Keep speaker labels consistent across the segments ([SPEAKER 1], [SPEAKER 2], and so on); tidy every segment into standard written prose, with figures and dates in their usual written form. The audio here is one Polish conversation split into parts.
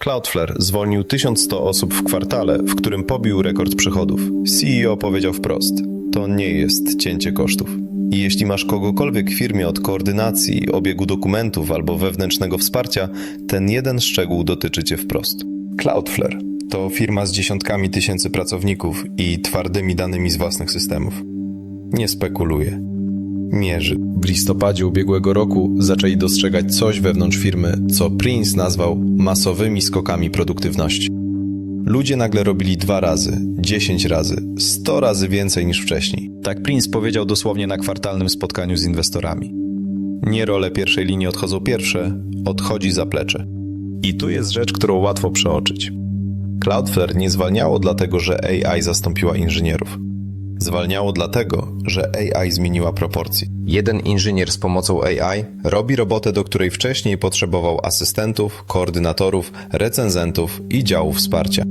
[SPEAKER 1] Cloudflare zwolnił 1100 osób w kwartale, w którym pobił rekord przychodów. CEO powiedział wprost: to nie jest cięcie kosztów. I jeśli masz kogokolwiek w firmie od koordynacji, obiegu dokumentów albo wewnętrznego wsparcia, ten jeden szczegół dotyczy cię wprost. Cloudflare to firma z dziesiątkami tysięcy pracowników i twardymi danymi z własnych systemów. Nie spekuluje. Mierzy. W listopadzie ubiegłego roku zaczęli dostrzegać coś wewnątrz firmy, co Prince nazwał masowymi skokami produktywności. Ludzie nagle robili 2 razy, 10 razy, 100 razy więcej niż wcześniej. Tak Prince powiedział dosłownie na kwartalnym spotkaniu z inwestorami. Nie role pierwszej linii odchodzą pierwsze, odchodzi zaplecze. I tu jest rzecz, którą łatwo przeoczyć. Cloudflare nie zwalniało dlatego, że AI zastąpiła inżynierów. Zwalniało dlatego, że AI zmieniła proporcje. Jeden inżynier z pomocą AI robi robotę, do której wcześniej potrzebował asystentów, koordynatorów, recenzentów i działów wsparcia.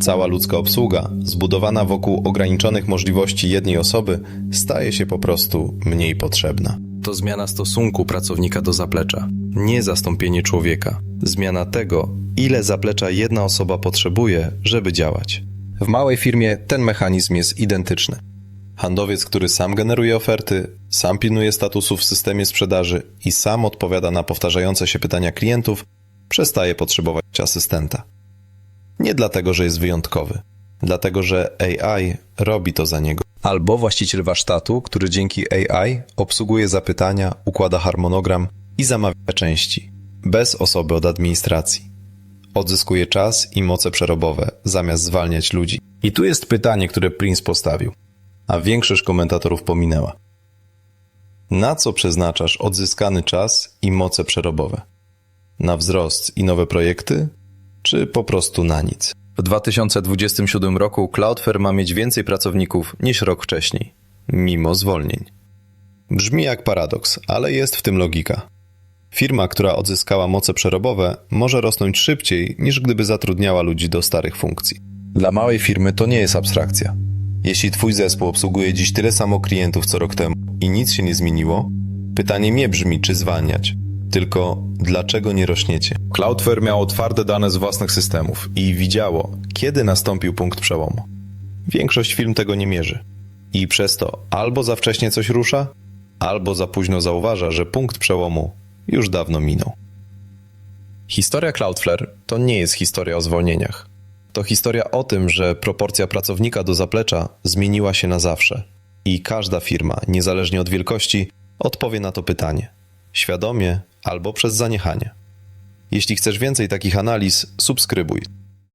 [SPEAKER 1] Cała ludzka obsługa, zbudowana wokół ograniczonych możliwości jednej osoby, staje się po prostu mniej potrzebna. To zmiana stosunku pracownika do zaplecza, nie zastąpienie człowieka. Zmiana tego, ile zaplecza jedna osoba potrzebuje, żeby działać. W małej firmie ten mechanizm jest identyczny. Handlowiec, który sam generuje oferty, sam pilnuje statusu w systemie sprzedaży i sam odpowiada na powtarzające się pytania klientów, przestaje potrzebować asystenta. Nie dlatego, że jest wyjątkowy, dlatego, że AI robi to za niego. Albo właściciel warsztatu, który dzięki AI obsługuje zapytania, układa harmonogram i zamawia części, bez osoby od administracji. Odzyskuje czas i moce przerobowe, zamiast zwalniać ludzi. I tu jest pytanie, które Prince postawił, a większość komentatorów pominęła. Na co przeznaczasz odzyskany czas i moce przerobowe? Na wzrost i nowe projekty? Czy po prostu na nic? W 2027 roku Cloudflare ma mieć więcej pracowników niż rok wcześniej, mimo zwolnień. Brzmi jak paradoks, ale jest w tym logika. Firma, która odzyskała moce przerobowe, może rosnąć szybciej, niż gdyby zatrudniała ludzi do starych funkcji. Dla małej firmy to nie jest abstrakcja. Jeśli twój zespół obsługuje dziś tyle samo klientów co rok temu i nic się nie zmieniło, pytanie nie brzmi, czy zwalniać, tylko dlaczego nie rośniecie. Cloudflare miało twarde dane z własnych systemów i widziało, kiedy nastąpił punkt przełomu. Większość firm tego nie mierzy. I przez to albo za wcześnie coś rusza, albo za późno zauważa, że punkt przełomu już dawno minął. Historia Cloudflare to nie jest historia o zwolnieniach. To historia o tym, że proporcja pracownika do zaplecza zmieniła się na zawsze. I każda firma, niezależnie od wielkości, odpowie na to pytanie. Świadomie albo przez zaniechanie. Jeśli chcesz więcej takich analiz, subskrybuj.